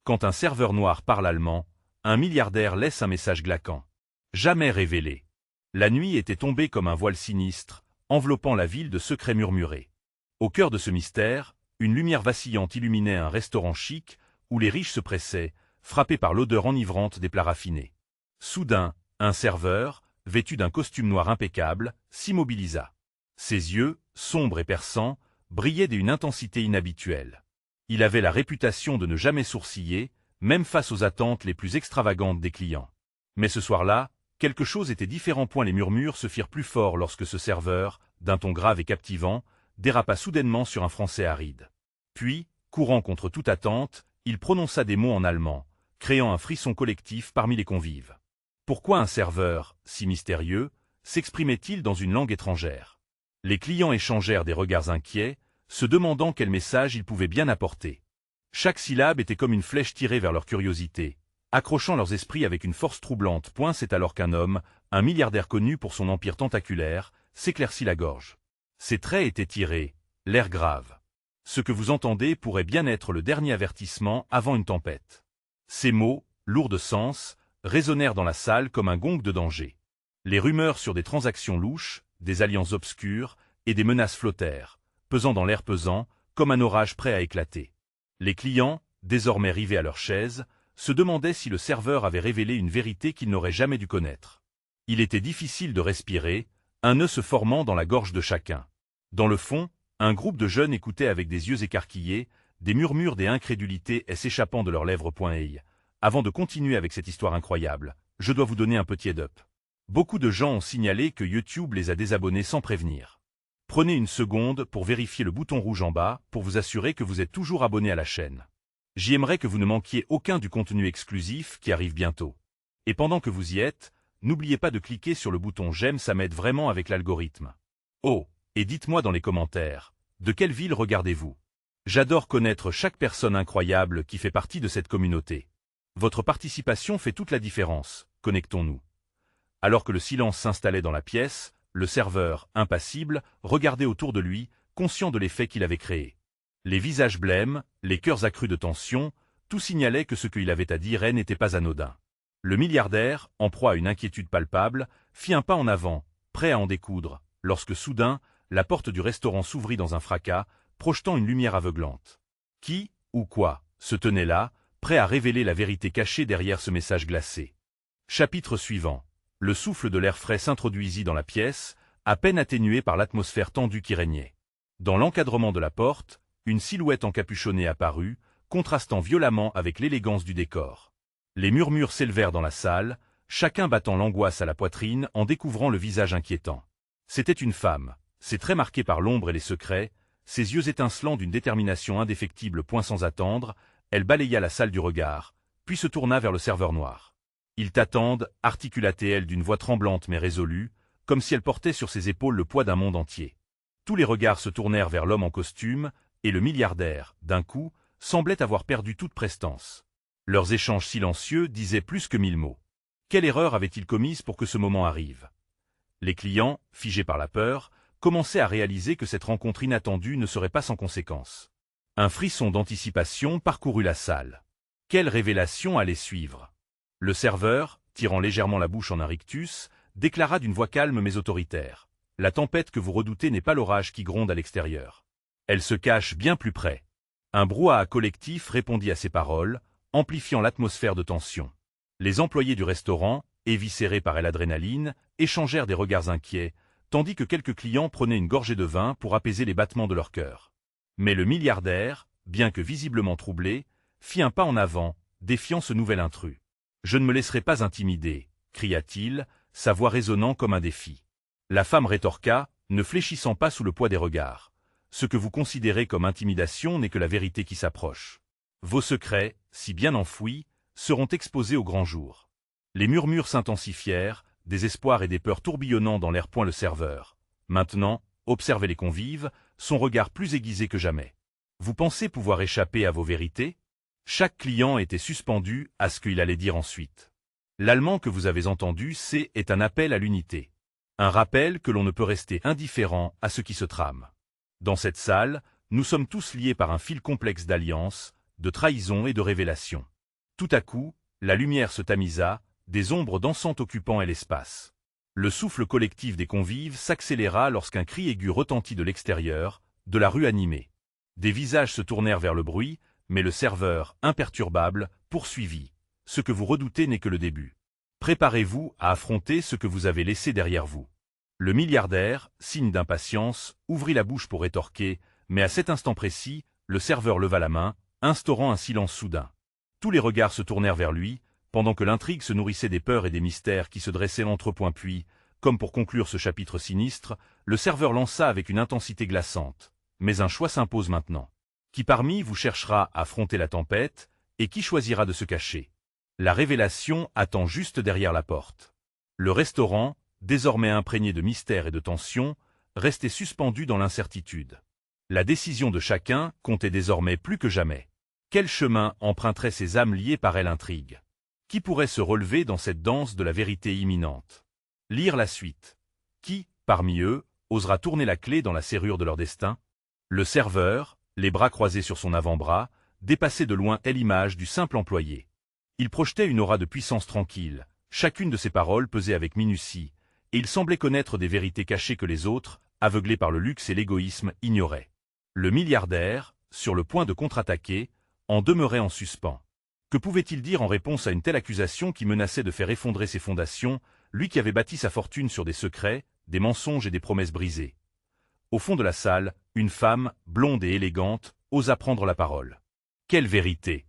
Quand un serveur noir parle allemand, un milliardaire laisse un message glaquant. Jamais révélé. La nuit était tombée comme un voile sinistre, enveloppant la ville de secrets murmurés. Au cœur de ce mystère, une lumière vacillante illuminait un restaurant chic, où les riches se pressaient, frappés par l'odeur enivrante des plats raffinés. Soudain, un serveur, vêtu d'un costume noir impeccable, s'immobilisa. Ses yeux, sombres et perçants, brillaient d'une intensité inhabituelle. Il avait la réputation de ne jamais sourciller, même face aux attentes les plus extravagantes des clients. Mais ce soir-là, quelque chose était différent. Les murmures se firent plus forts lorsque ce serveur, d'un ton grave et captivant, dérapa soudainement sur un français aride. Puis, courant contre toute attente, il prononça des mots en allemand, créant un frisson collectif parmi les convives. Pourquoi un serveur, si mystérieux, s'exprimait-il dans une langue étrangère? Les clients échangèrent des regards inquiets, se demandant quel message il pouvait bien apporter. Chaque syllabe était comme une flèche tirée vers leur curiosité, accrochant leurs esprits avec une force troublante. C'est alors qu'un homme, un milliardaire connu pour son empire tentaculaire, s'éclaircit la gorge. Ses traits étaient tirés, l'air grave. Ce que vous entendez pourrait bien être le dernier avertissement avant une tempête. Ces mots, lourds de sens, résonnèrent dans la salle comme un gong de danger. Les rumeurs sur des transactions louches, des alliances obscures et des menaces flottèrent, pesant dans l'air pesant, comme un orage prêt à éclater. Les clients, désormais rivés à leurs chaises, se demandaient si le serveur avait révélé une vérité qu'ils n'auraient jamais dû connaître. Il était difficile de respirer, un nœud se formant dans la gorge de chacun. Dans le fond, un groupe de jeunes écoutait avec des yeux écarquillés, des murmures d'incrédulité s'échappant de leurs lèvres. Avant de continuer avec cette histoire incroyable, je dois vous donner un petit head-up. Beaucoup de gens ont signalé que YouTube les a désabonnés sans prévenir. Prenez une seconde pour vérifier le bouton rouge en bas pour vous assurer que vous êtes toujours abonné à la chaîne. J'aimerais que vous ne manquiez aucun du contenu exclusif qui arrive bientôt. Et pendant que vous y êtes, n'oubliez pas de cliquer sur le bouton j'aime, ça m'aide vraiment avec l'algorithme. Oh, et dites-moi dans les commentaires, de quelle ville regardez-vous? J'adore connaître chaque personne incroyable qui fait partie de cette communauté. Votre participation fait toute la différence, connectons-nous. Alors que le silence s'installait dans la pièce, le serveur, impassible, regardait autour de lui, conscient de l'effet qu'il avait créé. Les visages blêmes, les cœurs accrus de tension, tout signalait que ce qu'il avait à dire n'était pas anodin. Le milliardaire, en proie à une inquiétude palpable, fit un pas en avant, prêt à en découdre, lorsque soudain, la porte du restaurant s'ouvrit dans un fracas, projetant une lumière aveuglante. Qui, ou quoi, se tenait là, prêt à révéler la vérité cachée derrière ce message glacé? Chapitre suivant. Le souffle de l'air frais s'introduisit dans la pièce, à peine atténué par l'atmosphère tendue qui régnait. Dans l'encadrement de la porte, une silhouette encapuchonnée apparut, contrastant violemment avec l'élégance du décor. Les murmures s'élevèrent dans la salle, chacun battant l'angoisse à la poitrine en découvrant le visage inquiétant. C'était une femme, ses traits marqués par l'ombre et les secrets, ses yeux étincelants d'une détermination indéfectible. Sans attendre, elle balaya la salle du regard, puis se tourna vers le serveur noir. « Ils t'attendent » articula-t-elle d'une voix tremblante mais résolue, comme si elle portait sur ses épaules le poids d'un monde entier. Tous les regards se tournèrent vers l'homme en costume, et le milliardaire, d'un coup, semblait avoir perdu toute prestance. Leurs échanges silencieux disaient plus que 1000 mots. Quelle erreur avait-il commise pour que ce moment arrive? Les clients, figés par la peur, commençaient à réaliser que cette rencontre inattendue ne serait pas sans conséquence. Un frisson d'anticipation parcourut la salle. Quelle révélation allait suivre? Le serveur, tirant légèrement la bouche en un rictus, déclara d'une voix calme mais autoritaire. « La tempête que vous redoutez n'est pas l'orage qui gronde à l'extérieur. Elle se cache bien plus près. » Un brouhaha collectif répondit à ces paroles, amplifiant l'atmosphère de tension. Les employés du restaurant, éviscérés par l'adrénaline, échangèrent des regards inquiets, tandis que quelques clients prenaient une gorgée de vin pour apaiser les battements de leur cœur. Mais le milliardaire, bien que visiblement troublé, fit un pas en avant, défiant ce nouvel intrus. « Je ne me laisserai pas intimider » cria-t-il, sa voix résonnant comme un défi. La femme rétorqua, ne fléchissant pas sous le poids des regards. « Ce que vous considérez comme intimidation n'est que la vérité qui s'approche. Vos secrets, si bien enfouis, seront exposés au grand jour. » Les murmures s'intensifièrent, des espoirs et des peurs tourbillonnant dans l'air. Le serveur. Maintenant, observez les convives, son regard plus aiguisé que jamais. Vous pensez pouvoir échapper à vos vérités? Chaque client était suspendu à ce qu'il allait dire ensuite. L'allemand que vous avez entendu, est un appel à l'unité. Un rappel que l'on ne peut rester indifférent à ce qui se trame. Dans cette salle, nous sommes tous liés par un fil complexe d'alliances, de trahison et de révélations. Tout à coup, la lumière se tamisa, des ombres dansantes occupant l'espace. Le souffle collectif des convives s'accéléra lorsqu'un cri aigu retentit de l'extérieur, de la rue animée. Des visages se tournèrent vers le bruit, mais le serveur, imperturbable, poursuivit. « Ce que vous redoutez n'est que le début. Préparez-vous à affronter ce que vous avez laissé derrière vous. » Le milliardaire, signe d'impatience, ouvrit la bouche pour rétorquer, mais à cet instant précis, le serveur leva la main, instaurant un silence soudain. Tous les regards se tournèrent vers lui, pendant que l'intrigue se nourrissait des peurs et des mystères qui se dressaient l'entrepoint puis, comme pour conclure ce chapitre sinistre, le serveur lança avec une intensité glaçante. Mais un choix s'impose maintenant. Qui parmi vous cherchera à affronter la tempête, et qui choisira de se cacher? La révélation attend juste derrière la porte. Le restaurant, désormais imprégné de mystère et de tension, restait suspendu dans l'incertitude. La décision de chacun comptait désormais plus que jamais. Quel chemin emprunteraient ces âmes liées par l'intrigue? Qui pourrait se relever dans cette danse de la vérité imminente? Lire la suite. Qui, parmi eux, osera tourner la clé dans la serrure de leur destin? Le serveur, les bras croisés sur son avant-bras, dépassait de loin l'image du simple employé. Il projetait une aura de puissance tranquille, chacune de ses paroles pesait avec minutie, et il semblait connaître des vérités cachées que les autres, aveuglés par le luxe et l'égoïsme, ignoraient. Le milliardaire, sur le point de contre-attaquer, en demeurait en suspens. Que pouvait-il dire en réponse à une telle accusation qui menaçait de faire effondrer ses fondations, lui qui avait bâti sa fortune sur des secrets, des mensonges et des promesses brisées? Au fond de la salle, une femme, blonde et élégante, osa prendre la parole. « Quelle vérité ?»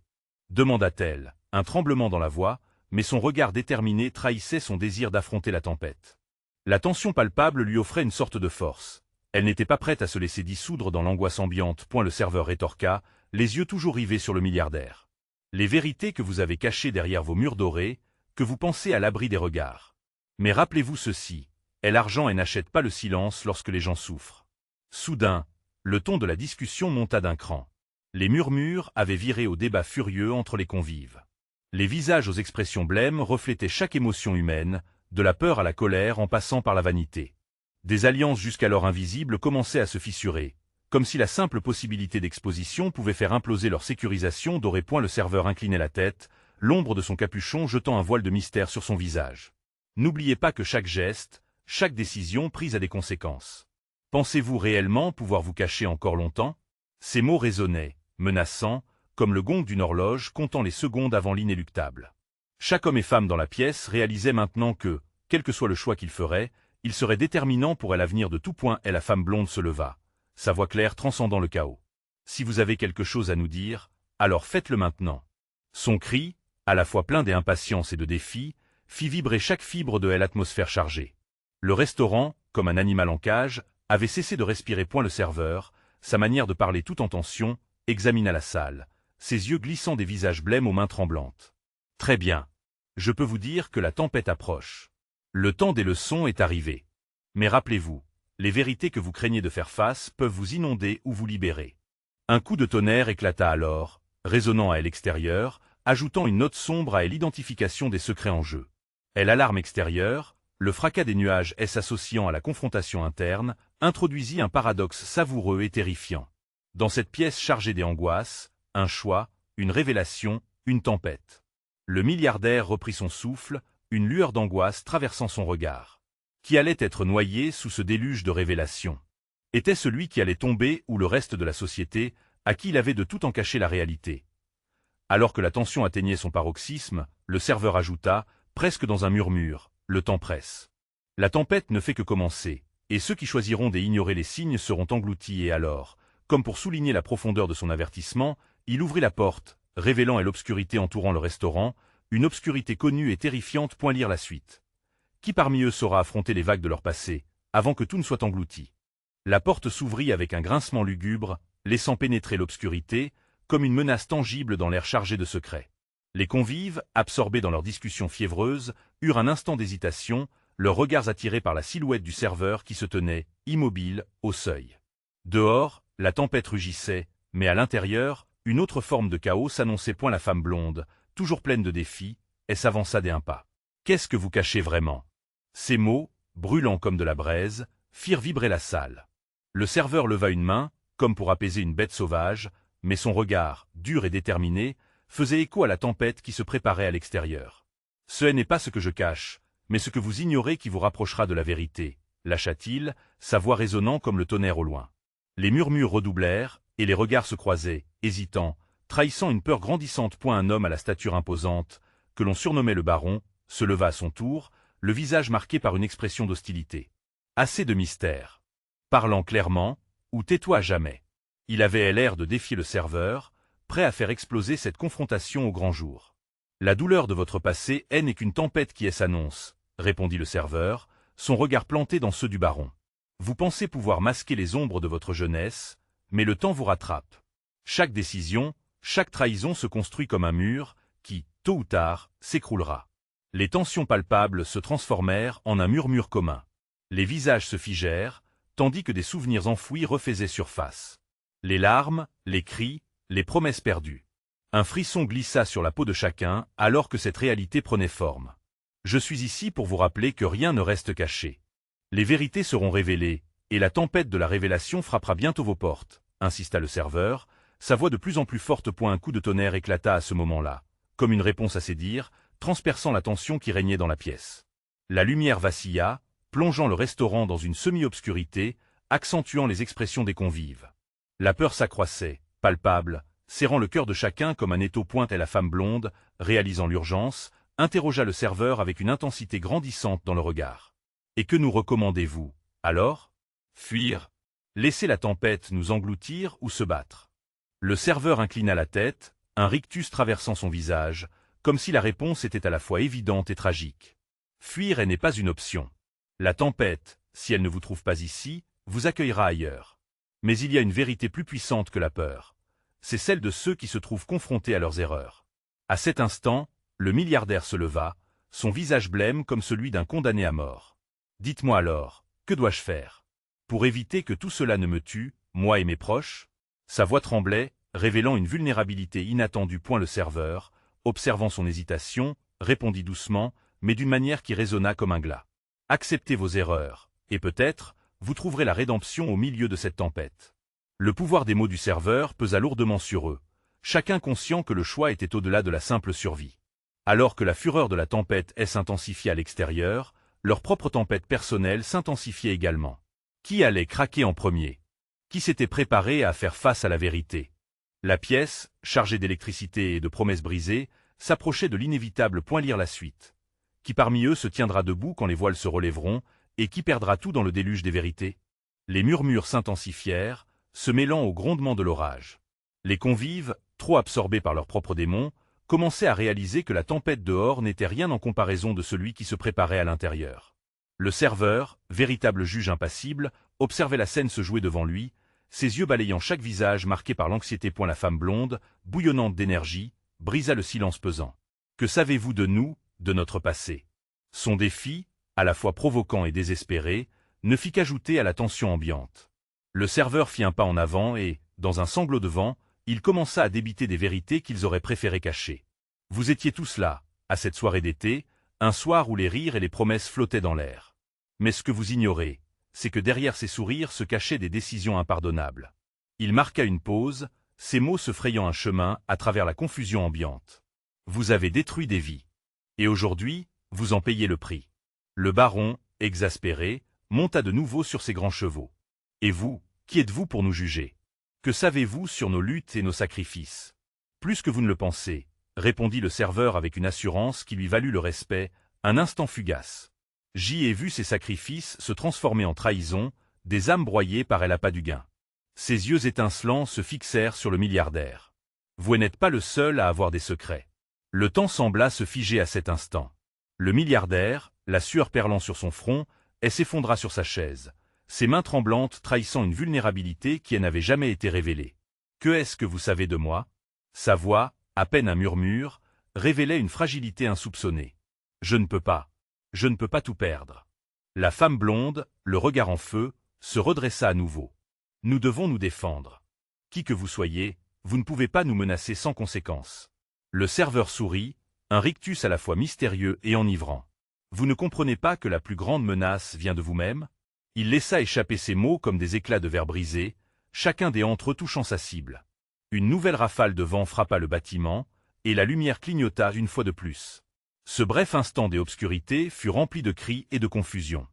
demanda-t-elle, un tremblement dans la voix, mais son regard déterminé trahissait son désir d'affronter la tempête. La tension palpable lui offrait une sorte de force. Elle n'était pas prête à se laisser dissoudre dans l'angoisse ambiante, point le serveur rétorqua, les yeux toujours rivés sur le milliardaire. Les vérités que vous avez cachées derrière vos murs dorés, que vous pensez à l'abri des regards. Mais rappelez-vous ceci, est l'argent et n'achète pas le silence lorsque les gens souffrent. Soudain, le ton de la discussion monta d'un cran. Les murmures avaient viré au débat furieux entre les convives. Les visages aux expressions blêmes reflétaient chaque émotion humaine, de la peur à la colère en passant par la vanité. Des alliances jusqu'alors invisibles commençaient à se fissurer, comme si la simple possibilité d'exposition pouvait faire imploser leur sécurisation. D'aurait point le serveur inclinait la tête, l'ombre de son capuchon jetant un voile de mystère sur son visage. N'oubliez pas que chaque geste, chaque décision prise a des conséquences. Pensez-vous réellement pouvoir vous cacher encore longtemps? Ces mots résonnaient, menaçants, comme le gong d'une horloge comptant les secondes avant l'inéluctable. Chaque homme et femme dans la pièce réalisait maintenant que, quel que soit le choix qu'il ferait, il serait déterminant pour l'avenir de tout point. Et la femme blonde se leva, sa voix claire transcendant le chaos. « Si vous avez quelque chose à nous dire, alors faites-le maintenant. » Son cri, à la fois plein d'impatience et de défi, fit vibrer chaque fibre de l'atmosphère chargée. Le restaurant, comme un animal en cage, avait cessé de respirer. Point le serveur, sa manière de parler tout en tension, examina la salle, ses yeux glissant des visages blêmes aux mains tremblantes. « Très bien. Je peux vous dire que la tempête approche. Le temps des leçons est arrivé. Mais rappelez-vous, les vérités que vous craignez de faire face peuvent vous inonder ou vous libérer. » Un coup de tonnerre éclata alors, résonnant à l'extérieur, ajoutant une note sombre à l'identification des secrets en jeu. Et l'alarme extérieure, le fracas des nuages s'associant à la confrontation interne, introduisit un paradoxe savoureux et terrifiant. Dans cette pièce chargée des angoisses, un choix, une révélation, une tempête. Le milliardaire reprit son souffle, une lueur d'angoisse traversant son regard. Qui allait être noyé sous ce déluge de révélations? Était celui qui allait tomber ou le reste de la société, à qui il avait de tout en caché la réalité? Alors que la tension atteignait son paroxysme, le serveur ajouta, presque dans un murmure, « Le temps presse. La tempête ne fait que commencer, et ceux qui choisiront d'ignorer les signes seront engloutis. » Et alors, comme pour souligner la profondeur de son avertissement, il ouvrit la porte, révélant l'obscurité entourant le restaurant, une obscurité connue et terrifiante. Point lire la suite. Qui parmi eux saura affronter les vagues de leur passé, avant que tout ne soit englouti? La porte s'ouvrit avec un grincement lugubre, laissant pénétrer l'obscurité, comme une menace tangible dans l'air chargé de secrets. Les convives, absorbés dans leur discussion fiévreuse, eurent un instant d'hésitation, leurs regards attirés par la silhouette du serveur qui se tenait, immobile, au seuil. Dehors, la tempête rugissait, mais à l'intérieur, une autre forme de chaos s'annonçait. Point la femme blonde, toujours pleine de défis, elle s'avança d'un pas. « Qu'est-ce que vous cachez vraiment ?» Ces mots, brûlants comme de la braise, firent vibrer la salle. Le serveur leva une main, comme pour apaiser une bête sauvage, mais son regard, dur et déterminé, faisait écho à la tempête qui se préparait à l'extérieur. « Ce n'est pas ce que je cache, mais ce que vous ignorez qui vous rapprochera de la vérité, » lâcha-t-il, sa voix résonnant comme le tonnerre au loin. Les murmures redoublèrent, et les regards se croisaient, hésitants, trahissant une peur grandissante. Un homme à la stature imposante, que l'on surnommait le baron, se leva à son tour, le visage marqué par une expression d'hostilité. Assez de mystère. Parlant clairement, ou tais-toi à jamais. Il avait l'air de défier le serveur, prêt à faire exploser cette confrontation au grand jour. La douleur de votre passé n'est qu'une tempête qui s'annonce, répondit le serveur, son regard planté dans ceux du baron. Vous pensez pouvoir masquer les ombres de votre jeunesse, mais le temps vous rattrape. Chaque décision, chaque trahison se construit comme un mur, qui, tôt ou tard, s'écroulera. Les tensions palpables se transformèrent en un murmure commun. Les visages se figèrent, tandis que des souvenirs enfouis refaisaient surface. Les larmes, les cris, les promesses perdues. Un frisson glissa sur la peau de chacun alors que cette réalité prenait forme. Je suis ici pour vous rappeler que rien ne reste caché. Les vérités seront révélées, et la tempête de la révélation frappera bientôt vos portes, insista le serveur, sa voix de plus en plus forte. Un coup de tonnerre éclata à ce moment-là, comme une réponse à ses dires, transperçant la tension qui régnait dans la pièce. La lumière vacilla, plongeant le restaurant dans une semi-obscurité, accentuant les expressions des convives. La peur s'accroissait, palpable, serrant le cœur de chacun comme un étau. Et la femme blonde, réalisant l'urgence, interrogea le serveur avec une intensité grandissante dans le regard. « Et que nous recommandez-vous, alors ? Fuir ? Laisser la tempête nous engloutir ou se battre ?» Le serveur inclina la tête, un rictus traversant son visage, comme si la réponse était à la fois évidente et tragique. Fuir n'est pas une option. La tempête, si elle ne vous trouve pas ici, vous accueillera ailleurs. Mais il y a une vérité plus puissante que la peur. C'est celle de ceux qui se trouvent confrontés à leurs erreurs. À cet instant, le milliardaire se leva, son visage blême comme celui d'un condamné à mort. « Dites-moi alors, que dois-je faire ? Pour éviter que tout cela ne me tue, moi et mes proches ?» Sa voix tremblait, révélant une vulnérabilité inattendue. Le serveur, observant son hésitation, répondit doucement, mais d'une manière qui résonna comme un glas. « Acceptez vos erreurs, et peut-être, vous trouverez la rédemption au milieu de cette tempête. » Le pouvoir des mots du serveur pesa lourdement sur eux, chacun conscient que le choix était au-delà de la simple survie. Alors que la fureur de la tempête s'intensifiait à l'extérieur, leur propre tempête personnelle s'intensifiait également. Qui allait craquer en premier? Qui s'était préparé à faire face à la vérité? La pièce, chargée d'électricité et de promesses brisées, s'approchait de l'inévitable. Lire la suite. Qui parmi eux se tiendra debout quand les voiles se relèveront, et qui perdra tout dans le déluge des vérités? Les murmures s'intensifièrent, se mêlant au grondement de l'orage. Les convives, trop absorbés par leurs propres démons, commençaient à réaliser que la tempête dehors n'était rien en comparaison de celui qui se préparait à l'intérieur. Le serveur, véritable juge impassible, observait la scène se jouer devant lui, ses yeux balayant chaque visage marqué par l'anxiété. La femme blonde, bouillonnante d'énergie, brisa le silence pesant. « Que savez-vous de nous, de notre passé ?» Son défi, à la fois provoquant et désespéré, ne fit qu'ajouter à la tension ambiante. Le serveur fit un pas en avant et, dans un sanglot de vent, il commença à débiter des vérités qu'ils auraient préféré cacher. Vous étiez tous là, à cette soirée d'été, un soir où les rires et les promesses flottaient dans l'air. Mais ce que vous ignorez, c'est que derrière ces sourires se cachaient des décisions impardonnables. Il marqua une pause, ses mots se frayant un chemin à travers la confusion ambiante. Vous avez détruit des vies. Et aujourd'hui, vous en payez le prix. Le baron, exaspéré, monta de nouveau sur ses grands chevaux. Et vous, qui êtes-vous pour nous juger? Que savez-vous sur nos luttes et nos sacrifices? Plus que vous ne le pensez, répondit le serveur avec une assurance qui lui valut le respect, un instant fugace. J'y ai vu ces sacrifices se transformer en trahison, des âmes broyées par l'appât du gain. Ses yeux étincelants se fixèrent sur le milliardaire. Vous n'êtes pas le seul à avoir des secrets. Le temps sembla se figer à cet instant. Le milliardaire, la sueur perlant sur son front, s'effondra sur sa chaise, ses mains tremblantes trahissant une vulnérabilité qui n'avait jamais été révélée. « Que est-ce que vous savez de moi ?» Sa voix, à peine un murmure, révélait une fragilité insoupçonnée. « Je ne peux pas. Je ne peux pas tout perdre. » La femme blonde, le regard en feu, se redressa à nouveau. « Nous devons nous défendre. Qui que vous soyez, vous ne pouvez pas nous menacer sans conséquence. » Le serveur sourit, un rictus à la fois mystérieux et enivrant. « Vous ne comprenez pas que la plus grande menace vient de vous-même ?» Il laissa échapper ces mots comme des éclats de verre brisés, chacun des entre eux touchant sa cible. Une nouvelle rafale de vent frappa le bâtiment, et la lumière clignota une fois de plus. Ce bref instant d'obscurité fut rempli de cris et de confusion.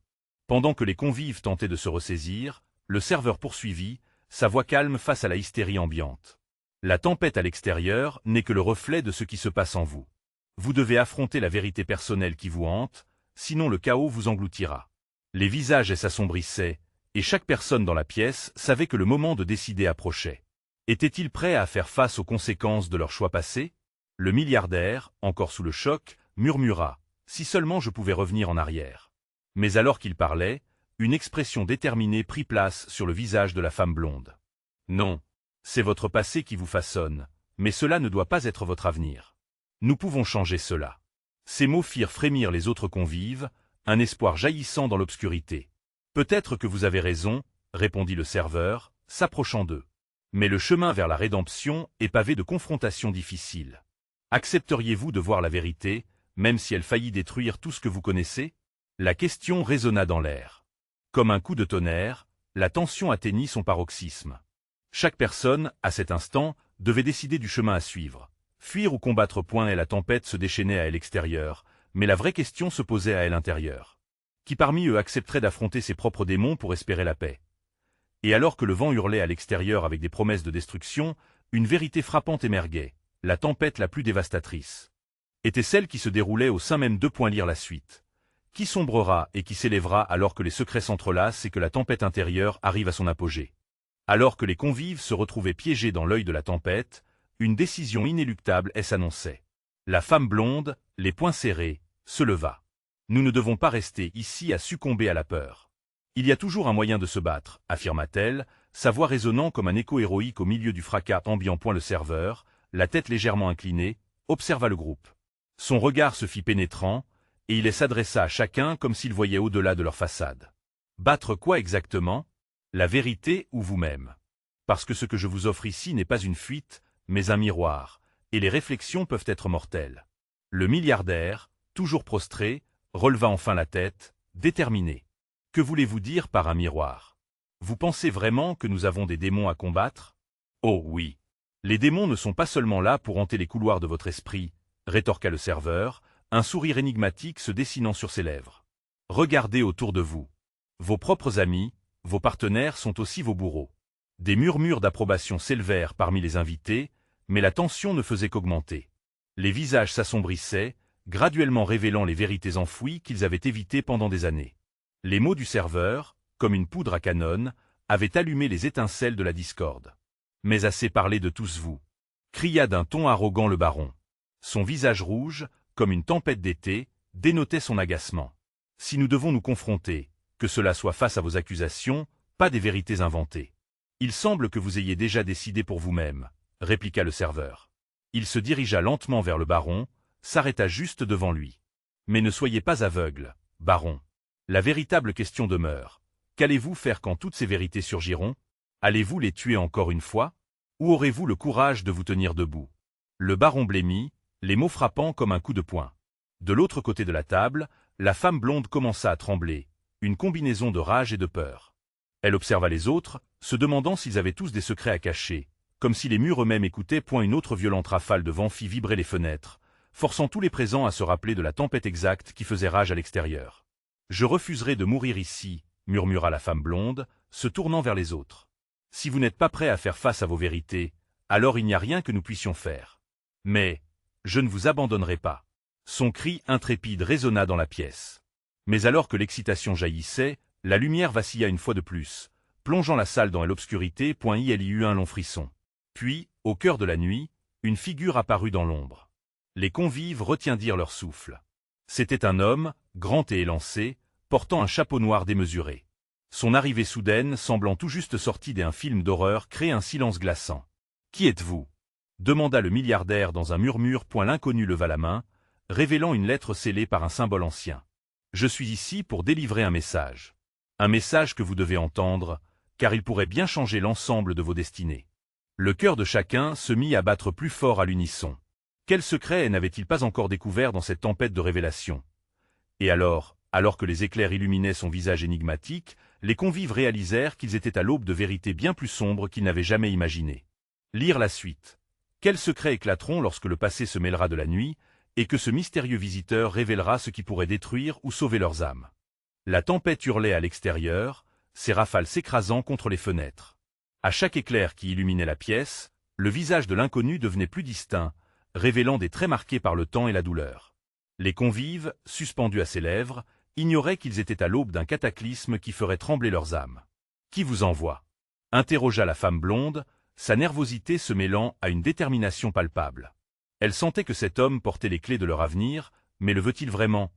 Pendant que les convives tentaient de se ressaisir, le serveur poursuivit, sa voix calme face à la hystérie ambiante. La tempête à l'extérieur n'est que le reflet de ce qui se passe en vous. Vous devez affronter la vérité personnelle qui vous hante, sinon le chaos vous engloutira. Les visages s'assombrissaient, et chaque personne dans la pièce savait que le moment de décider approchait. Étaient-ils prêts à faire face aux conséquences de leur choix passé? Le milliardaire, encore sous le choc, murmura « Si seulement je pouvais revenir en arrière ». Mais alors qu'il parlait, une expression déterminée prit place sur le visage de la femme blonde. « Non, c'est votre passé qui vous façonne, mais cela ne doit pas être votre avenir. Nous pouvons changer cela. » Ces mots firent frémir les autres convives, un espoir jaillissant dans l'obscurité. « Peut-être que vous avez raison, » répondit le serveur, s'approchant d'eux. « Mais le chemin vers la rédemption est pavé de confrontations difficiles. Accepteriez-vous de voir la vérité, même si elle faillit détruire tout ce que vous connaissez? » La question résonna dans l'air. Comme un coup de tonnerre, la tension atteignit son paroxysme. Chaque personne, à cet instant, devait décider du chemin à suivre. Fuir ou combattre point et la tempête se déchaînait à l'extérieur, mais la vraie question se posait à l'intérieur. Qui parmi eux accepterait d'affronter ses propres démons pour espérer la paix? Et alors que le vent hurlait à l'extérieur avec des promesses de destruction, une vérité frappante émergeait, la tempête la plus dévastatrice. Était celle qui se déroulait au sein même d'eux. Lire la suite. Qui sombrera et qui s'élèvera alors que les secrets s'entrelacent et que la tempête intérieure arrive à son apogée? Alors que les convives se retrouvaient piégés dans l'œil de la tempête, une décision inéluctable s'annonçait. La femme blonde, les poings serrés, se leva. Nous ne devons pas rester ici à succomber à la peur. Il y a toujours un moyen de se battre, affirma-t-elle, sa voix résonnant comme un écho héroïque au milieu du fracas ambiant. Le serveur, la tête légèrement inclinée, observa le groupe. Son regard se fit pénétrant, et il s'adressa à chacun comme s'il voyait au-delà de leur façade. Battre quoi exactement? La vérité ou vous-même? Parce que ce que je vous offre ici n'est pas une fuite, mais un miroir, et les réflexions peuvent être mortelles. Le milliardaire, toujours prostré, releva enfin la tête, déterminé. Que voulez-vous dire par un miroir? Vous pensez vraiment que nous avons des démons à combattre? Oh oui. Les démons ne sont pas seulement là pour hanter les couloirs de votre esprit, rétorqua le serveur, un sourire énigmatique se dessinant sur ses lèvres. Regardez autour de vous. Vos propres amis, vos partenaires sont aussi vos bourreaux. Des murmures d'approbation s'élevèrent parmi les invités, mais la tension ne faisait qu'augmenter. Les visages s'assombrissaient, graduellement révélant les vérités enfouies qu'ils avaient évitées pendant des années. Les mots du serveur, comme une poudre à canon, avaient allumé les étincelles de la discorde. « Mais assez parlé de tous vous !» cria d'un ton arrogant le baron. Son visage rouge, comme une tempête d'été, dénotait son agacement. « Si nous devons nous confronter, que cela soit face à vos accusations, pas des vérités inventées. Il semble que vous ayez déjà décidé pour vous-même, » répliqua le serveur. Il se dirigea lentement vers le baron, s'arrêta juste devant lui. « Mais ne soyez pas aveugle, baron. La véritable question demeure. Qu'allez-vous faire quand toutes ces vérités surgiront? Allez-vous les tuer encore une fois? Ou aurez-vous le courage de vous tenir debout? » Le baron blêmit, les mots frappant comme un coup de poing. De l'autre côté de la table, la femme blonde commença à trembler, une combinaison de rage et de peur. Elle observa les autres, se demandant s'ils avaient tous des secrets à cacher, comme si les murs eux-mêmes écoutaient. Une autre violente rafale de vent fit vibrer les fenêtres, forçant tous les présents à se rappeler de la tempête exacte qui faisait rage à l'extérieur. « Je refuserai de mourir ici, » murmura la femme blonde, se tournant vers les autres. « Si vous n'êtes pas prêts à faire face à vos vérités, alors il n'y a rien que nous puissions faire. Mais je ne vous abandonnerai pas. » Son cri intrépide résonna dans la pièce. Mais alors que l'excitation jaillissait, la lumière vacilla une fois de plus, plongeant la salle dans l'obscurité. Il y eut un long frisson. Puis, au cœur de la nuit, une figure apparut dans l'ombre. Les convives retiendirent leur souffle. C'était un homme, grand et élancé, portant un chapeau noir démesuré. Son arrivée soudaine, semblant tout juste sortie d'un film d'horreur, créait un silence glaçant. « Qui êtes-vous » demanda le milliardaire dans un murmure. L'inconnu leva la main, révélant une lettre scellée par un symbole ancien. « Je suis ici pour délivrer un message. Un message que vous devez entendre, car il pourrait bien changer l'ensemble de vos destinées. » Le cœur de chacun se mit à battre plus fort à l'unisson. Quel secret n'avait-il pas encore découvert dans cette tempête de révélations? Et alors que les éclairs illuminaient son visage énigmatique, les convives réalisèrent qu'ils étaient à l'aube de vérités bien plus sombres qu'ils n'avaient jamais imaginées. Lire la suite. Quels secrets éclateront lorsque le passé se mêlera de la nuit, et que ce mystérieux visiteur révélera ce qui pourrait détruire ou sauver leurs âmes. La tempête hurlait à l'extérieur, ses rafales s'écrasant contre les fenêtres. À chaque éclair qui illuminait la pièce, le visage de l'inconnu devenait plus distinct, révélant des traits marqués par le temps et la douleur. Les convives, suspendus à ses lèvres, ignoraient qu'ils étaient à l'aube d'un cataclysme qui ferait trembler leurs âmes. « Qui vous envoie » interrogea la femme blonde, sa nervosité se mêlant à une détermination palpable. Elle sentait que cet homme portait les clés de leur avenir, mais le veut-il vraiment?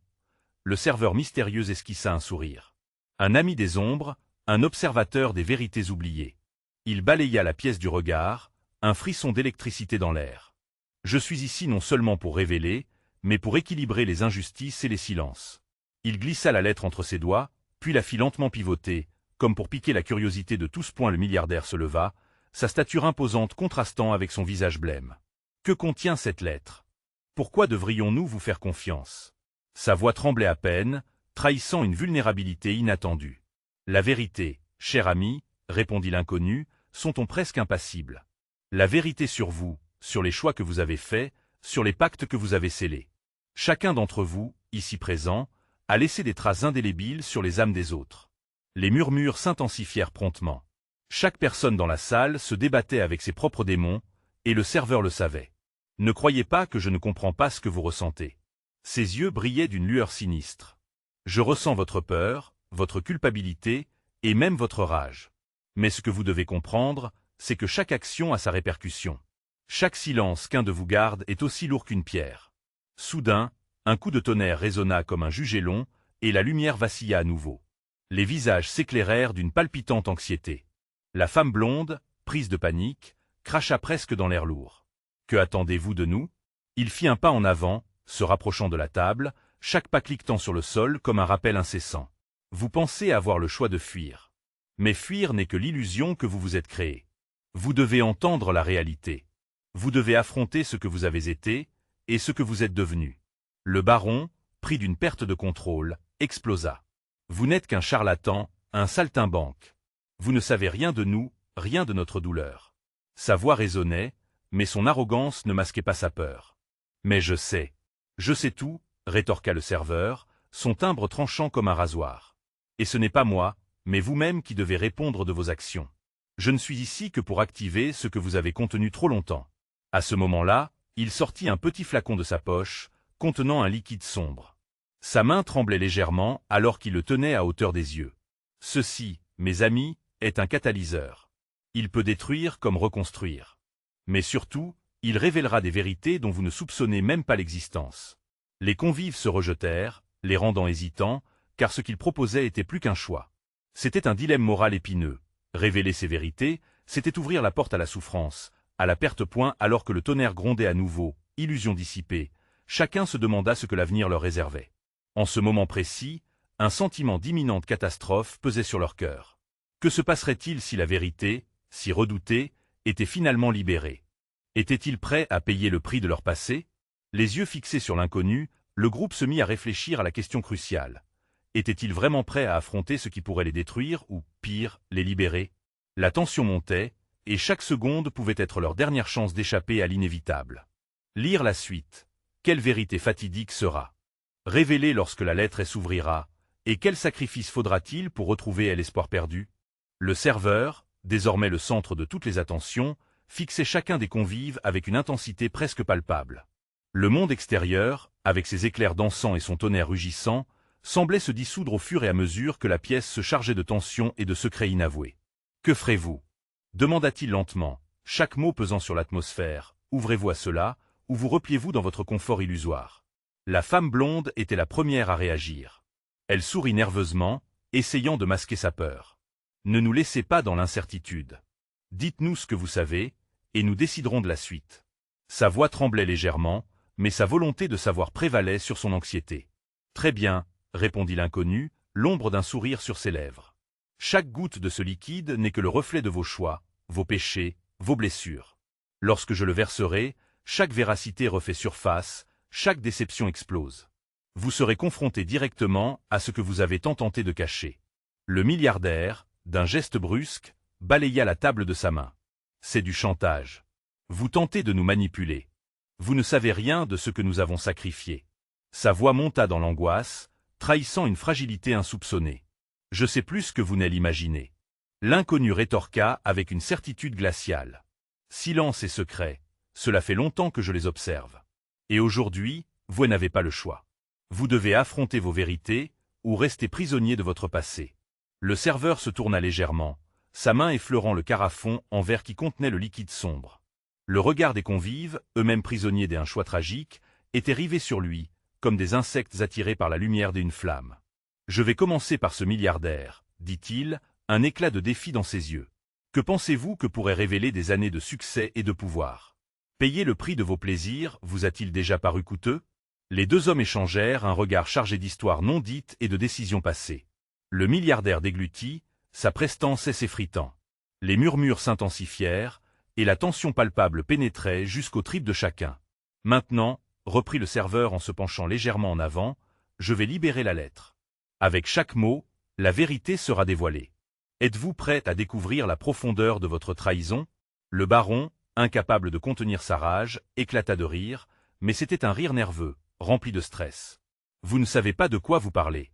Le serveur mystérieux esquissa un sourire. Un ami des ombres, un observateur des vérités oubliées. Il balaya la pièce du regard, un frisson d'électricité dans l'air. Je suis ici non seulement pour révéler, mais pour équilibrer les injustices et les silences. Il glissa la lettre entre ses doigts, puis la fit lentement pivoter, comme pour piquer la curiosité de tout ce point. Le milliardaire se leva, sa stature imposante contrastant avec son visage blême. Que contient cette lettre? Pourquoi devrions-nous vous faire confiance? Sa voix tremblait à peine, trahissant une vulnérabilité inattendue. La vérité, cher ami, répondit l'inconnu, sont-on presque impassibles. La vérité sur vous, sur les choix que vous avez faits, sur les pactes que vous avez scellés. Chacun d'entre vous, ici présent, a laissé des traces indélébiles sur les âmes des autres. Les murmures s'intensifièrent promptement. Chaque personne dans la salle se débattait avec ses propres démons, et le serveur le savait. Ne croyez pas que je ne comprends pas ce que vous ressentez. Ses yeux brillaient d'une lueur sinistre. Je ressens votre peur, votre culpabilité, et même votre rage. Mais ce que vous devez comprendre, c'est que chaque action a sa répercussion. Chaque silence qu'un de vous garde est aussi lourd qu'une pierre. Soudain, un coup de tonnerre résonna comme un jugélon, et la lumière vacilla à nouveau. Les visages s'éclairèrent d'une palpitante anxiété. La femme blonde, prise de panique, cracha presque dans l'air lourd. « Que attendez-vous de nous » Il fit un pas en avant, se rapprochant de la table, chaque pas cliquetant sur le sol comme un rappel incessant. « Vous pensez avoir le choix de fuir. Mais fuir n'est que l'illusion que vous vous êtes créée. Vous devez entendre la réalité. Vous devez affronter ce que vous avez été, et ce que vous êtes devenu. » Le baron, pris d'une perte de contrôle, explosa. « Vous n'êtes qu'un charlatan, un saltimbanque. Vous ne savez rien de nous, rien de notre douleur. » Sa voix résonnait, mais son arrogance ne masquait pas sa peur. « Mais je sais tout, » rétorqua le serveur, son timbre tranchant comme un rasoir. « Et ce n'est pas moi, mais vous-même qui devez répondre de vos actions. Je ne suis ici que pour activer ce que vous avez contenu trop longtemps. » À ce moment-là, il sortit un petit flacon de sa poche, contenant un liquide sombre. Sa main tremblait légèrement alors qu'il le tenait à hauteur des yeux. « Ceci, mes amis, est un catalyseur. Il peut détruire comme reconstruire. Mais surtout, il révélera des vérités dont vous ne soupçonnez même pas l'existence. » Les convives se rejetèrent, les rendant hésitants, car ce qu'ils proposaient était plus qu'un choix. C'était un dilemme moral épineux. Révéler ces vérités, c'était ouvrir la porte à la souffrance, à la perte-point alors que le tonnerre grondait à nouveau, illusion dissipée. Chacun se demanda ce que l'avenir leur réservait. En ce moment précis, un sentiment d'imminente catastrophe pesait sur leur cœur. Que se passerait-il si la vérité, si redoutée, était finalement libérée? Étaient-ils prêts à payer le prix de leur passé? Les yeux fixés sur l'inconnu, le groupe se mit à réfléchir à la question cruciale. Étaient-ils vraiment prêts à affronter ce qui pourrait les détruire ou, pire, les libérer? La tension montait, et chaque seconde pouvait être leur dernière chance d'échapper à l'inévitable. Lire la suite. Quelle vérité fatidique sera révélée lorsque la lettre s'ouvrira, et quel sacrifice faudra-t-il pour retrouver l'espoir perdu? Le serveur, désormais le centre de toutes les attentions, fixait chacun des convives avec une intensité presque palpable. Le monde extérieur, avec ses éclairs dansants et son tonnerre rugissant, semblait se dissoudre au fur et à mesure que la pièce se chargeait de tensions et de secrets inavoués. « Que ferez-vous » demanda-t-il lentement, chaque mot pesant sur l'atmosphère. « Ouvrez-vous à cela, ou vous repliez-vous dans votre confort illusoire ?» La femme blonde était la première à réagir. Elle sourit nerveusement, essayant de masquer sa peur. « Ne nous laissez pas dans l'incertitude. Dites-nous ce que vous savez, et nous déciderons de la suite. » Sa voix tremblait légèrement, mais sa volonté de savoir prévalait sur son anxiété. « Très bien, » répondit l'inconnu, l'ombre d'un sourire sur ses lèvres. « Chaque goutte de ce liquide n'est que le reflet de vos choix, vos péchés, vos blessures. Lorsque je le verserai, chaque véracité refait surface, chaque déception explose. Vous serez confronté directement à ce que vous avez tant tenté de cacher. » Le milliardaire, d'un geste brusque, balaya la table de sa main. « C'est du chantage. Vous tentez de nous manipuler. Vous ne savez rien de ce que nous avons sacrifié. Sa voix monta dans l'angoisse, trahissant une fragilité insoupçonnée. Je sais plus que vous n'allez imaginer. L'inconnu rétorqua avec une certitude glaciale. Silence et secret, cela fait longtemps que je les observe. Et aujourd'hui, vous n'avez pas le choix. Vous devez affronter vos vérités, ou rester prisonnier de votre passé. Le serveur se tourna légèrement, sa main effleurant le carafon en verre qui contenait le liquide sombre. Le regard des convives, eux-mêmes prisonniers d'un choix tragique, était rivé sur lui, comme des insectes attirés par la lumière d'une flamme. « Je vais commencer par ce milliardaire, » dit-il, un éclat de défi dans ses yeux. « Que pensez-vous que pourrait révéler des années de succès et de pouvoir? Payer le prix de vos plaisirs vous a-t-il déjà paru coûteux ?» Les deux hommes échangèrent un regard chargé d'histoires non dites et de décisions passées. Le milliardaire déglutit, sa prestance s'effritant. Les murmures s'intensifièrent, et la tension palpable pénétrait jusqu'aux tripes de chacun. « Maintenant, » reprit le serveur en se penchant légèrement en avant, « je vais libérer la lettre. Avec chaque mot, la vérité sera dévoilée. Êtes-vous prêt à découvrir la profondeur de votre trahison ?» Le baron, incapable de contenir sa rage, éclata de rire, mais c'était un rire nerveux, rempli de stress. « Vous ne savez pas de quoi vous parlez.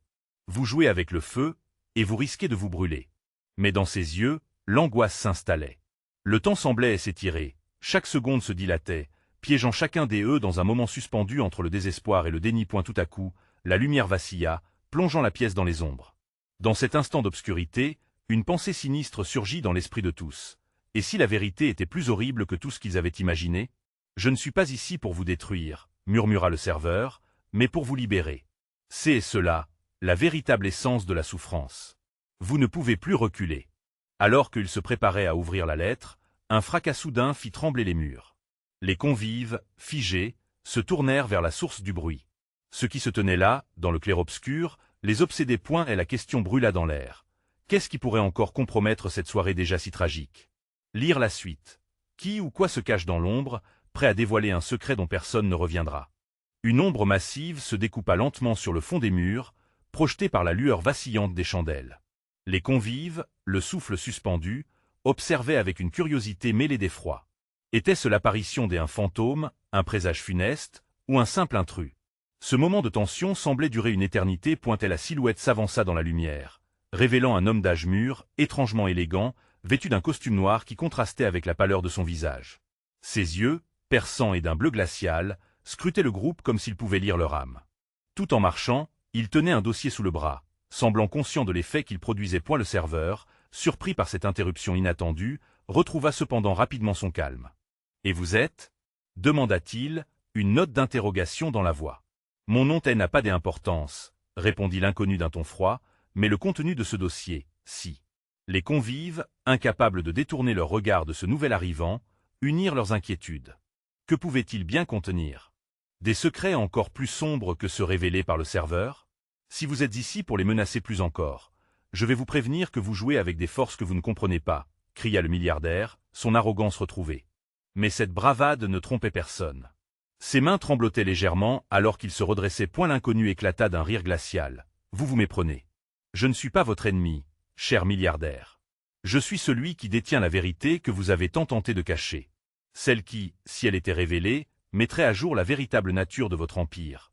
Vous jouez avec le feu, et vous risquez de vous brûler. » Mais dans ses yeux, l'angoisse s'installait. Le temps semblait s'étirer, chaque seconde se dilatait, piégeant chacun des dans un moment suspendu entre le désespoir et le déni. Point tout à coup, la lumière vacilla, plongeant la pièce dans les ombres. Dans cet instant d'obscurité, une pensée sinistre surgit dans l'esprit de tous. Et si la vérité était plus horrible que tout ce qu'ils avaient imaginé? « Je ne suis pas ici pour vous détruire, » murmura le serveur, « mais pour vous libérer. C'est cela, la véritable essence de la souffrance. Vous ne pouvez plus reculer. » Alors qu'il se préparait à ouvrir la lettre, un fracas soudain fit trembler les murs. Les convives, figés, se tournèrent vers la source du bruit. Ce qui se tenait là, dans le clair-obscur, les obsédait point et la question brûla dans l'air. Qu'est-ce qui pourrait encore compromettre cette soirée déjà si tragique? Lire la suite. Qui ou quoi se cache dans l'ombre, prêt à dévoiler un secret dont personne ne reviendra? Une ombre massive se découpa lentement sur le fond des murs, projetée par la lueur vacillante des chandelles. Les convives, le souffle suspendu, observaient avec une curiosité mêlée d'effroi. Était-ce l'apparition d'un fantôme, un présage funeste, ou un simple intrus? Ce moment de tension semblait durer une éternité. La silhouette s'avança dans la lumière, révélant un homme d'âge mûr, étrangement élégant, vêtu d'un costume noir qui contrastait avec la pâleur de son visage. Ses yeux, perçants et d'un bleu glacial, scrutaient le groupe comme s'ils pouvaient lire leur âme. Tout en marchant, il tenait un dossier sous le bras, semblant conscient de l'effet qu'il produisait. Le serveur, surpris par cette interruption inattendue, retrouva cependant rapidement son calme. « Et vous êtes » demanda-t-il, une note d'interrogation dans la voix. « Mon nom n'a pas d'importance, » répondit l'inconnu d'un ton froid, « mais le contenu de ce dossier, si. » Les convives, incapables de détourner leur regard de ce nouvel arrivant, unirent leurs inquiétudes. Que pouvait-il bien contenir? Des secrets encore plus sombres que ceux révélés par le serveur? Si vous êtes ici pour les menacer plus encore, je vais vous prévenir que vous jouez avec des forces que vous ne comprenez pas, cria le milliardaire, son arrogance retrouvée. Mais cette bravade ne trompait personne. Ses mains tremblotaient légèrement alors qu'il se redressait. L'inconnu éclata d'un rire glacial. Vous vous méprenez. Je ne suis pas votre ennemi, cher milliardaire. Je suis celui qui détient la vérité que vous avez tant tenté de cacher. Celle qui, si elle était révélée, mettrait à jour la véritable nature de votre empire,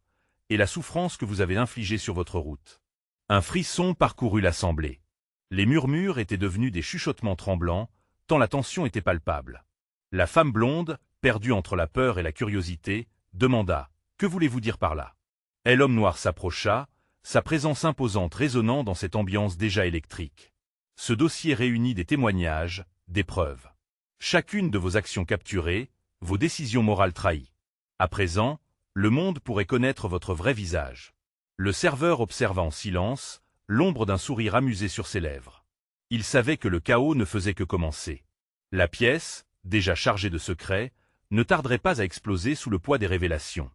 et la souffrance que vous avez infligée sur votre route. Un frisson parcourut l'assemblée. Les murmures étaient devenus des chuchotements tremblants, tant la tension était palpable. La femme blonde, perdue entre la peur et la curiosité, demanda « Que voulez-vous dire par là ?» Et l'homme noir s'approcha, sa présence imposante résonnant dans cette ambiance déjà électrique. Ce dossier réunit des témoignages, des preuves. Chacune de vos actions capturées, vos décisions morales trahies. À présent, le monde pourrait connaître votre vrai visage. Le serveur observa en silence, l'ombre d'un sourire amusé sur ses lèvres. Il savait que le chaos ne faisait que commencer. La pièce, déjà chargée de secrets, ne tarderait pas à exploser sous le poids des révélations.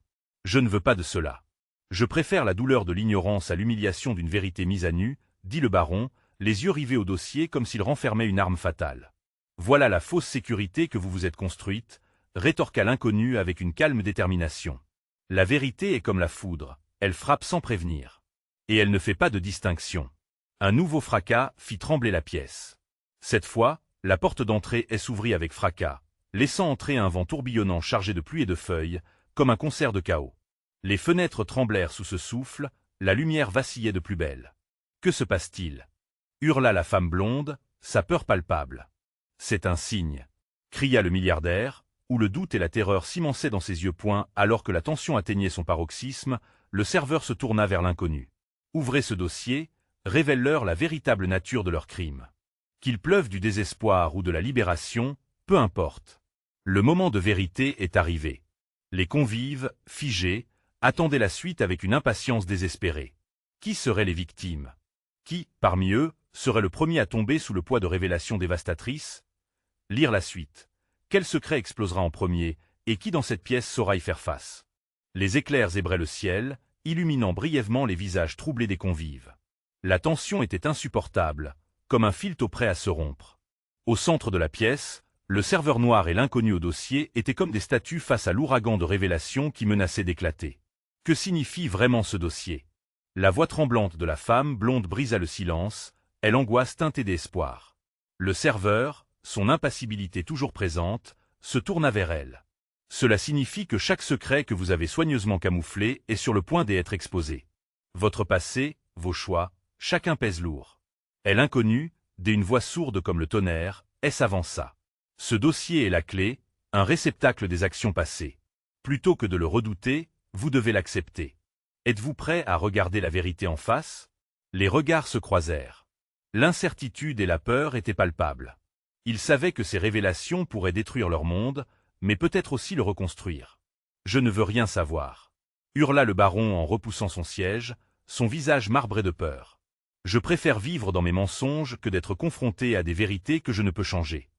Je ne veux pas de cela. Je préfère la douleur de l'ignorance à l'humiliation d'une vérité mise à nu, dit le baron, les yeux rivés au dossier comme s'il renfermait une arme fatale. Voilà la fausse sécurité que vous vous êtes construite, rétorqua l'inconnu avec une calme détermination. La vérité est comme la foudre, elle frappe sans prévenir. Et elle ne fait pas de distinction. Un nouveau fracas fit trembler la pièce. Cette fois, la porte d'entrée s'ouvrit avec fracas, laissant entrer un vent tourbillonnant chargé de pluie et de feuilles, comme un concert de chaos. Les fenêtres tremblèrent sous ce souffle, la lumière vacillait de plus belle. « Que se passe-t-il » hurla la femme blonde, sa peur palpable. « C'est un signe » cria le milliardaire, où le doute et la terreur s'immensaient dans ses yeux. Alors que la tension atteignait son paroxysme, le serveur se tourna vers l'inconnu. « Ouvrez ce dossier, révèle-leur la véritable nature de leur crime. Qu'il pleuve du désespoir ou de la libération, peu importe. Le moment de vérité est arrivé. » Les convives, figés, attendaient la suite avec une impatience désespérée. Qui seraient les victimes? Qui, parmi eux, serait le premier à tomber sous le poids de révélations dévastatrices? Lire la suite. Quel secret explosera en premier, et qui dans cette pièce saura y faire face? Les éclairs zébraient le ciel, illuminant brièvement les visages troublés des convives. La tension était insupportable, comme un fil tout prêt à se rompre. Au centre de la pièce, le serveur noir et l'inconnu au dossier étaient comme des statues face à l'ouragan de révélations qui menaçait d'éclater. Que signifie vraiment ce dossier? La voix tremblante de la femme blonde brisa le silence, elle angoisse teintée d'espoir. Le serveur, son impassibilité toujours présente, se tourna vers elle. Cela signifie que chaque secret que vous avez soigneusement camouflé est sur le point d'être exposé. Votre passé, vos choix, chacun pèse lourd. Elle inconnue, d'une voix sourde comme le tonnerre, s'avança. Ce dossier est la clé, un réceptacle des actions passées. Plutôt que de le redouter, vous devez l'accepter. Êtes-vous prêt à regarder la vérité en face? Les regards se croisèrent. L'incertitude et la peur étaient palpables. Ils savaient que ces révélations pourraient détruire leur monde, mais peut-être aussi le reconstruire. « Je ne veux rien savoir » hurla le baron en repoussant son siège, son visage marbré de peur. « Je préfère vivre dans mes mensonges que d'être confronté à des vérités que je ne peux changer. »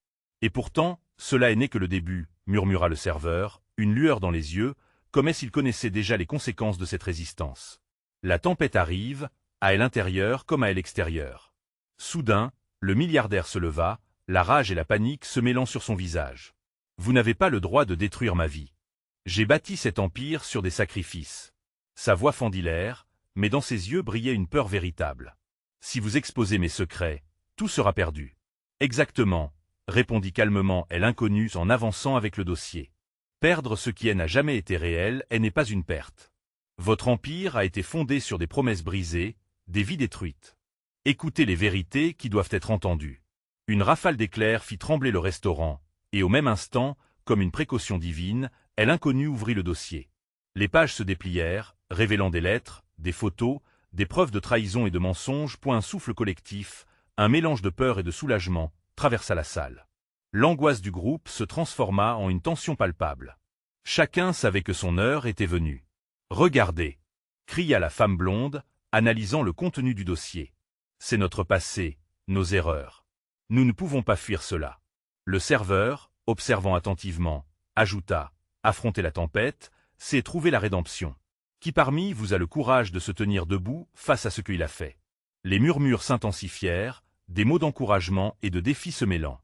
Et pourtant, cela n'est que le début, murmura le serveur, une lueur dans les yeux, comme s'il connaissait déjà les conséquences de cette résistance. La tempête arrive, à l'intérieur comme à l'extérieur. Soudain, le milliardaire se leva, la rage et la panique se mêlant sur son visage. « Vous n'avez pas le droit de détruire ma vie. J'ai bâti cet empire sur des sacrifices. » Sa voix fendit l'air, mais dans ses yeux brillait une peur véritable. « Si vous exposez mes secrets, tout sera perdu. » Exactement, répondit calmement l'inconnu en avançant avec le dossier. Perdre ce qui n'a jamais été réel n'est pas une perte. Votre empire a été fondé sur des promesses brisées, des vies détruites. Écoutez les vérités qui doivent être entendues. Une rafale d'éclairs fit trembler le restaurant, et au même instant, comme une précaution divine, l'inconnu ouvrit le dossier. Les pages se déplièrent, révélant des lettres, des photos, des preuves de trahison et de mensonges. Un souffle collectif, un mélange de peur et de soulagement, traversa la salle. L'angoisse du groupe se transforma en une tension palpable. Chacun savait que son heure était venue. « Regardez » cria la femme blonde, analysant le contenu du dossier. « C'est notre passé, nos erreurs. Nous ne pouvons pas fuir cela. » Le serveur, observant attentivement, ajouta « Affronter la tempête, c'est trouver la rédemption. Qui parmi vous a le courage de se tenir debout face à ce qu'il a fait ?» Les murmures s'intensifièrent, des mots d'encouragement et de défi se mêlant.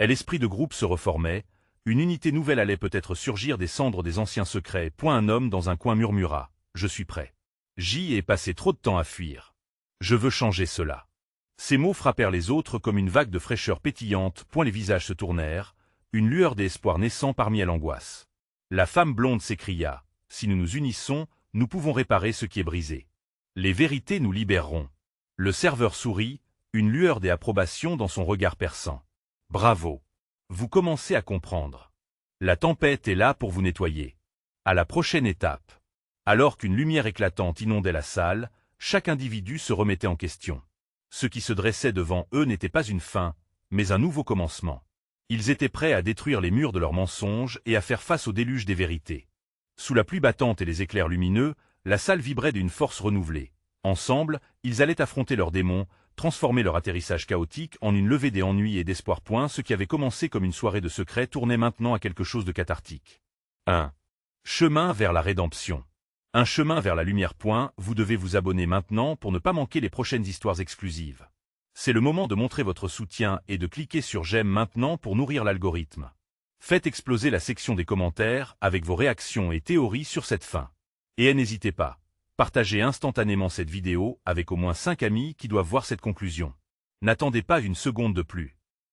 L'esprit de groupe se reformait, une unité nouvelle allait peut-être surgir des cendres des anciens secrets. Un homme dans un coin murmura « Je suis prêt. J'y ai passé trop de temps à fuir. Je veux changer cela. » Ces mots frappèrent les autres comme une vague de fraîcheur pétillante. Les visages se tournèrent, une lueur d'espoir naissant parmi l'angoisse. La femme blonde s'écria « Si nous nous unissons, nous pouvons réparer ce qui est brisé. Les vérités nous libéreront. » Le serveur sourit, une lueur d'approbation dans son regard perçant. « Bravo. Vous commencez à comprendre. La tempête est là pour vous nettoyer. À la prochaine étape. » Alors qu'une lumière éclatante inondait la salle, chaque individu se remettait en question. Ce qui se dressait devant eux n'était pas une fin, mais un nouveau commencement. Ils étaient prêts à détruire les murs de leurs mensonges et à faire face au déluge des vérités. Sous la pluie battante et les éclairs lumineux, la salle vibrait d'une force renouvelée. Ensemble, ils allaient affronter leurs démons, transformer leur atterrissage chaotique en une levée des ennuis et d'espoir. Ce qui avait commencé comme une soirée de secrets tournait maintenant à quelque chose de cathartique. Un chemin vers la rédemption. Un chemin vers la lumière. Vous devez vous abonner maintenant pour ne pas manquer les prochaines histoires exclusives. C'est le moment de montrer votre soutien et de cliquer sur j'aime maintenant pour nourrir l'algorithme. Faites exploser la section des commentaires avec vos réactions et théories sur cette fin. Et n'hésitez pas, partagez instantanément cette vidéo avec au moins 5 amis qui doivent voir cette conclusion. N'attendez pas une seconde de plus.